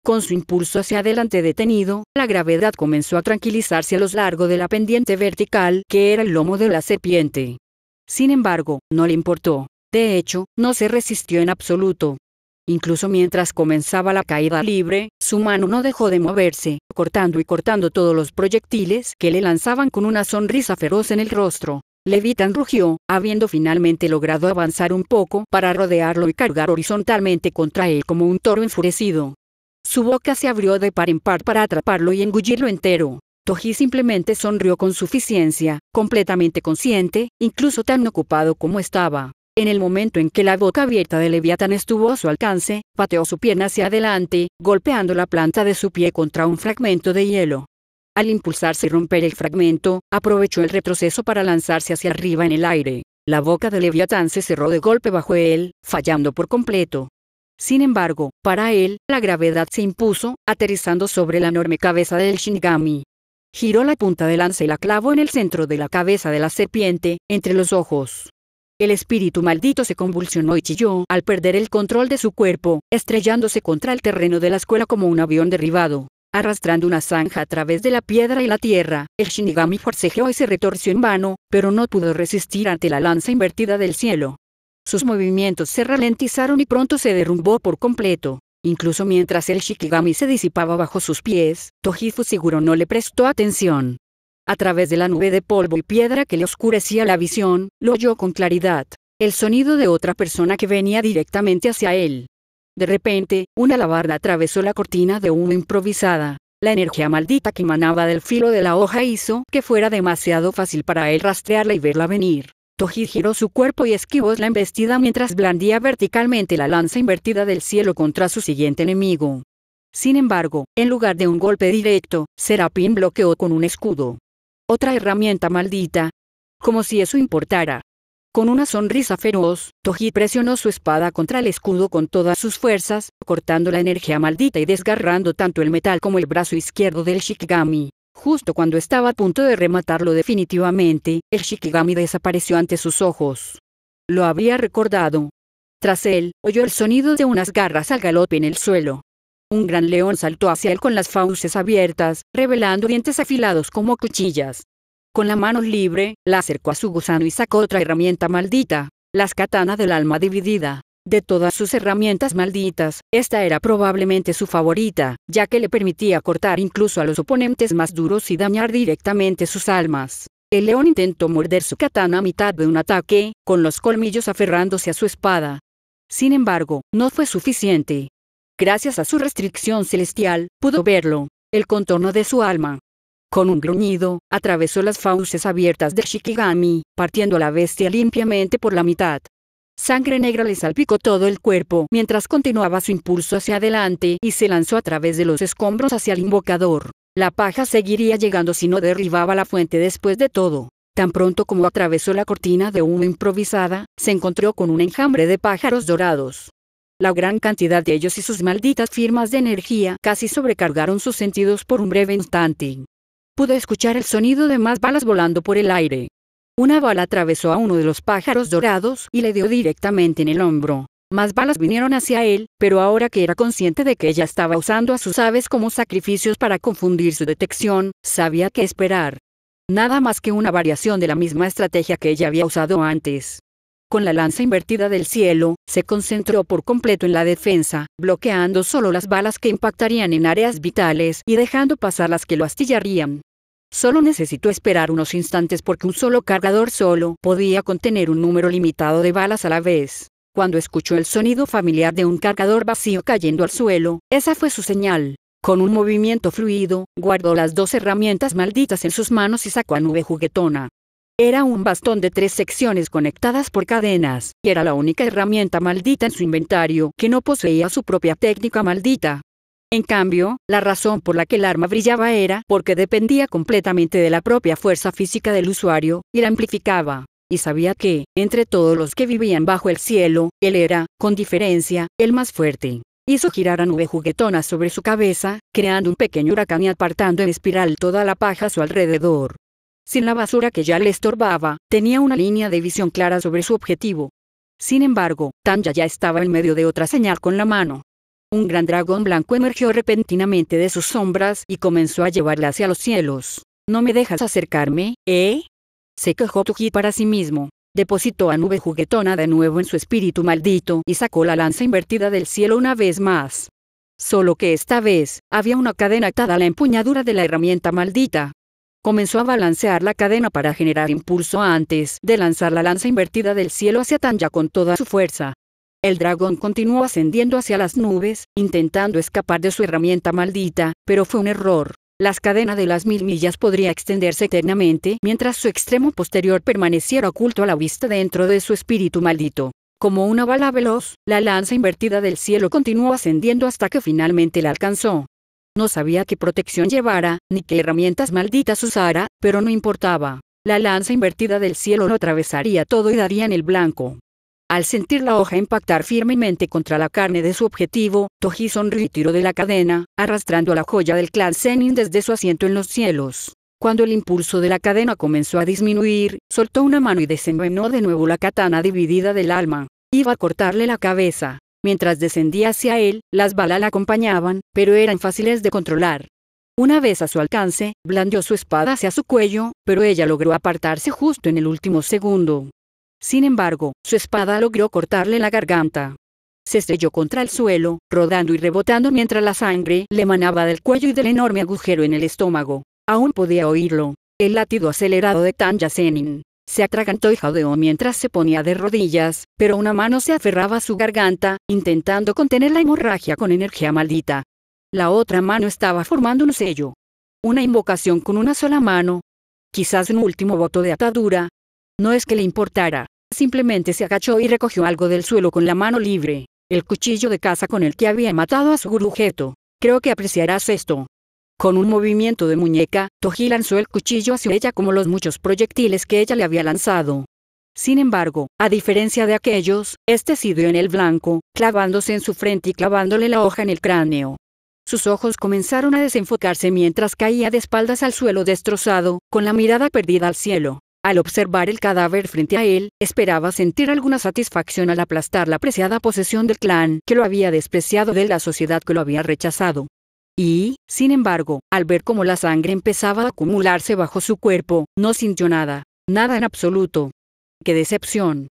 Con su impulso hacia adelante detenido, la gravedad comenzó a tranquilizarse a lo largo de la pendiente vertical que era el lomo de la serpiente. Sin embargo, no le importó. De hecho, no se resistió en absoluto. Incluso mientras comenzaba la caída libre, su mano no dejó de moverse, cortando y cortando todos los proyectiles que le lanzaban con una sonrisa feroz en el rostro. Leviatán rugió, habiendo finalmente logrado avanzar un poco para rodearlo y cargar horizontalmente contra él como un toro enfurecido. Su boca se abrió de par en par para atraparlo y engullirlo entero. Toji simplemente sonrió con suficiencia, completamente consciente, incluso tan ocupado como estaba. En el momento en que la boca abierta de Leviatán estuvo a su alcance, pateó su pierna hacia adelante, golpeando la planta de su pie contra un fragmento de hielo. Al impulsarse y romper el fragmento, aprovechó el retroceso para lanzarse hacia arriba en el aire. La boca de Leviatán se cerró de golpe bajo él, fallando por completo. Sin embargo, para él, la gravedad se impuso, aterrizando sobre la enorme cabeza del Shinigami. Giró la punta de lanza y la clavó en el centro de la cabeza de la serpiente, entre los ojos. El espíritu maldito se convulsionó y chilló al perder el control de su cuerpo, estrellándose contra el terreno de la escuela como un avión derribado. Arrastrando una zanja a través de la piedra y la tierra, el Shinigami forcejeó y se retorció en vano, pero no pudo resistir ante la lanza invertida del cielo. Sus movimientos se ralentizaron y pronto se derrumbó por completo. Incluso mientras el Shikigami se disipaba bajo sus pies, Toji Fushiguro no le prestó atención. A través de la nube de polvo y piedra que le oscurecía la visión, lo oyó con claridad. El sonido de otra persona que venía directamente hacia él. De repente, una alabarda atravesó la cortina de humo improvisada. La energía maldita que emanaba del filo de la hoja hizo que fuera demasiado fácil para él rastrearla y verla venir. Toji giró su cuerpo y esquivó la embestida mientras blandía verticalmente la lanza invertida del cielo contra su siguiente enemigo. Sin embargo, en lugar de un golpe directo, Serapin bloqueó con un escudo. Otra herramienta maldita. Como si eso importara. Con una sonrisa feroz, Toji presionó su espada contra el escudo con todas sus fuerzas, cortando la energía maldita y desgarrando tanto el metal como el brazo izquierdo del Shikigami. Justo cuando estaba a punto de rematarlo definitivamente, el Shikigami desapareció ante sus ojos. Lo había recordado. Tras él, oyó el sonido de unas garras al galope en el suelo. Un gran león saltó hacia él con las fauces abiertas, revelando dientes afilados como cuchillas. Con la mano libre, la acercó a su gusano y sacó otra herramienta maldita, las katana del alma dividida. De todas sus herramientas malditas, esta era probablemente su favorita, ya que le permitía cortar incluso a los oponentes más duros y dañar directamente sus almas. El león intentó morder su katana a mitad de un ataque, con los colmillos aferrándose a su espada. Sin embargo, no fue suficiente. Gracias a su restricción celestial, pudo verlo, el contorno de su alma. Con un gruñido, atravesó las fauces abiertas del Shikigami, partiendo a la bestia limpiamente por la mitad. Sangre negra le salpicó todo el cuerpo mientras continuaba su impulso hacia adelante y se lanzó a través de los escombros hacia el invocador. La paja seguiría llegando si no derribaba la fuente después de todo. Tan pronto como atravesó la cortina de humo improvisada, se encontró con un enjambre de pájaros dorados. La gran cantidad de ellos y sus malditas firmas de energía casi sobrecargaron sus sentidos por un breve instante. Pudo escuchar el sonido de más balas volando por el aire. Una bala atravesó a uno de los pájaros dorados y le dio directamente en el hombro. Más balas vinieron hacia él, pero ahora que era consciente de que ella estaba usando a sus aves como sacrificios para confundir su detección, sabía qué esperar. Nada más que una variación de la misma estrategia que ella había usado antes. Con la lanza invertida del cielo, se concentró por completo en la defensa, bloqueando solo las balas que impactarían en áreas vitales y dejando pasar las que lo astillarían. Solo necesitó esperar unos instantes porque un solo cargador solo podía contener un número limitado de balas a la vez. Cuando escuchó el sonido familiar de un cargador vacío cayendo al suelo, esa fue su señal. Con un movimiento fluido, guardó las 2 herramientas malditas en sus manos y sacó a Nube Juguetona. Era un bastón de 3 secciones conectadas por cadenas, y era la única herramienta maldita en su inventario que no poseía su propia técnica maldita. En cambio, la razón por la que el arma brillaba era porque dependía completamente de la propia fuerza física del usuario, y la amplificaba. Y sabía que, entre todos los que vivían bajo el cielo, él era, con diferencia, el más fuerte. Hizo girar a Nube Juguetona sobre su cabeza, creando un pequeño huracán y apartando en espiral toda la paja a su alrededor. Sin la basura que ya le estorbaba, tenía una línea de visión clara sobre su objetivo. Sin embargo, Tanya ya estaba en medio de otra señal con la mano. Un gran dragón blanco emergió repentinamente de sus sombras y comenzó a llevarla hacia los cielos. ¿No me dejas acercarme, se quejó Toji para sí mismo. Depositó a Nube Juguetona de nuevo en su espíritu maldito y sacó la lanza invertida del cielo una vez más. Solo que esta vez, había una cadena atada a la empuñadura de la herramienta maldita. Comenzó a balancear la cadena para generar impulso antes de lanzar la lanza invertida del cielo hacia Tanya con toda su fuerza. El dragón continuó ascendiendo hacia las nubes, intentando escapar de su herramienta maldita, pero fue un error. La cadena de las 1000 millas podría extenderse eternamente mientras su extremo posterior permaneciera oculto a la vista dentro de su espíritu maldito. Como una bala veloz, la lanza invertida del cielo continuó ascendiendo hasta que finalmente la alcanzó. No sabía qué protección llevara, ni qué herramientas malditas usara, pero no importaba. La lanza invertida del cielo lo atravesaría todo y daría en el blanco. Al sentir la hoja impactar firmemente contra la carne de su objetivo, Toji sonrió y tiró de la cadena, arrastrando a la joya del clan Zenin desde su asiento en los cielos. Cuando el impulso de la cadena comenzó a disminuir, soltó una mano y desenvainó de nuevo la katana dividida del alma. Iba a cortarle la cabeza. Mientras descendía hacia él, las balas la acompañaban, pero eran fáciles de controlar. Una vez a su alcance, blandió su espada hacia su cuello, pero ella logró apartarse justo en el último segundo. Sin embargo, su espada logró cortarle la garganta. Se estrelló contra el suelo, rodando y rebotando mientras la sangre le manaba del cuello y del enorme agujero en el estómago. Aún podía oírlo. El latido acelerado de Tanya Zenin. Se atragantó y jadeó mientras se ponía de rodillas, pero una mano se aferraba a su garganta, intentando contener la hemorragia con energía maldita. La otra mano estaba formando un sello. Una invocación con una sola mano. Quizás un último voto de atadura. No es que le importara. Simplemente se agachó y recogió algo del suelo con la mano libre. El cuchillo de caza con el que había matado a su gurujeto. Creo que apreciarás esto. Con un movimiento de muñeca, Toji lanzó el cuchillo hacia ella como los muchos proyectiles que ella le había lanzado. Sin embargo, a diferencia de aquellos, este sí dio en el blanco, clavándose en su frente y clavándole la hoja en el cráneo. Sus ojos comenzaron a desenfocarse mientras caía de espaldas al suelo destrozado, con la mirada perdida al cielo. Al observar el cadáver frente a él, esperaba sentir alguna satisfacción al aplastar la preciada posesión del clan que lo había despreciado de la sociedad que lo había rechazado. Y, sin embargo, al ver cómo la sangre empezaba a acumularse bajo su cuerpo, no sintió nada, nada en absoluto. ¡Qué decepción!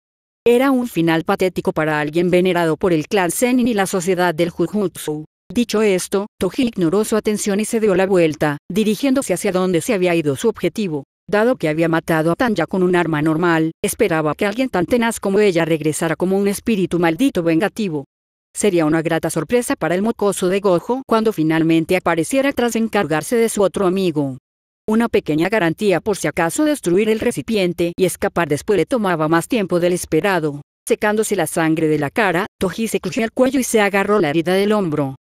Era un final patético para alguien venerado por el clan Zenin y la sociedad del Jujutsu. Dicho esto, Toji ignoró su atención y se dio la vuelta, dirigiéndose hacia donde se había ido su objetivo. Dado que había matado a Tanya con un arma normal, esperaba que alguien tan tenaz como ella regresara como un espíritu maldito vengativo. Sería una grata sorpresa para el mocoso de Gojo cuando finalmente apareciera tras encargarse de su otro amigo. Una pequeña garantía por si acaso destruir el recipiente y escapar después le tomaba más tiempo del esperado. Secándose la sangre de la cara, Toji se crujió el cuello y se agarró la herida del hombro.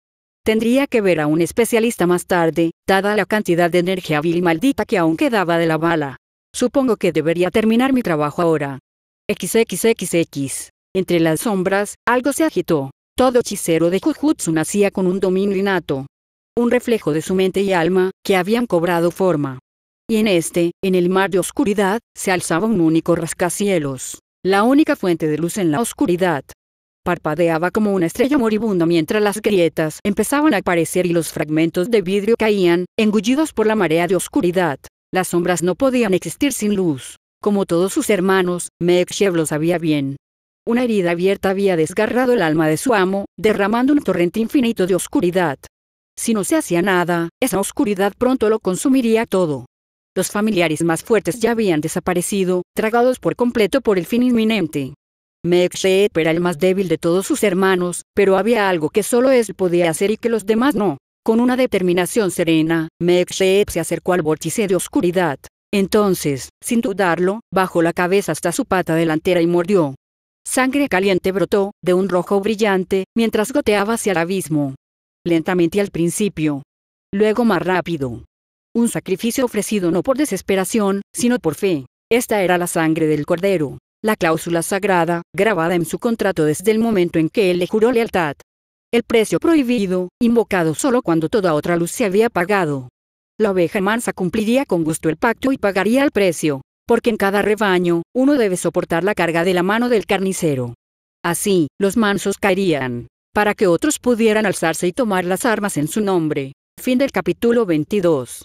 Tendría que ver a un especialista más tarde, dada la cantidad de energía vil y maldita que aún quedaba de la bala. Supongo que debería terminar mi trabajo ahora. XXXX. Entre las sombras, algo se agitó. Todo hechicero de Jujutsu nacía con un dominio innato. Un reflejo de su mente y alma, que habían cobrado forma. Y en el mar de oscuridad, se alzaba un único rascacielos. La única fuente de luz en la oscuridad. Parpadeaba como una estrella moribunda mientras las grietas empezaban a aparecer y los fragmentos de vidrio caían, engullidos por la marea de oscuridad. Las sombras no podían existir sin luz. Como todos sus hermanos, Mekshiev lo sabía bien. Una herida abierta había desgarrado el alma de su amo, derramando un torrente infinito de oscuridad. Si no se hacía nada, esa oscuridad pronto lo consumiría todo. Los familiares más fuertes ya habían desaparecido, tragados por completo por el fin inminente. Mekshiev era el más débil de todos sus hermanos, pero había algo que solo él podía hacer y que los demás no. Con una determinación serena, Mekshiev se acercó al vórtice de oscuridad. Entonces, sin dudarlo, bajó la cabeza hasta su pata delantera y mordió. Sangre caliente brotó, de un rojo brillante, mientras goteaba hacia el abismo. Lentamente al principio. Luego más rápido. Un sacrificio ofrecido no por desesperación, sino por fe. Esta era la sangre del cordero, la cláusula sagrada, grabada en su contrato desde el momento en que él le juró lealtad. El precio prohibido, invocado solo cuando toda otra luz se había apagado. La oveja mansa cumpliría con gusto el pacto y pagaría el precio, porque en cada rebaño, uno debe soportar la carga de la mano del carnicero. Así, los mansos caerían, para que otros pudieran alzarse y tomar las armas en su nombre. Fin del capítulo 22.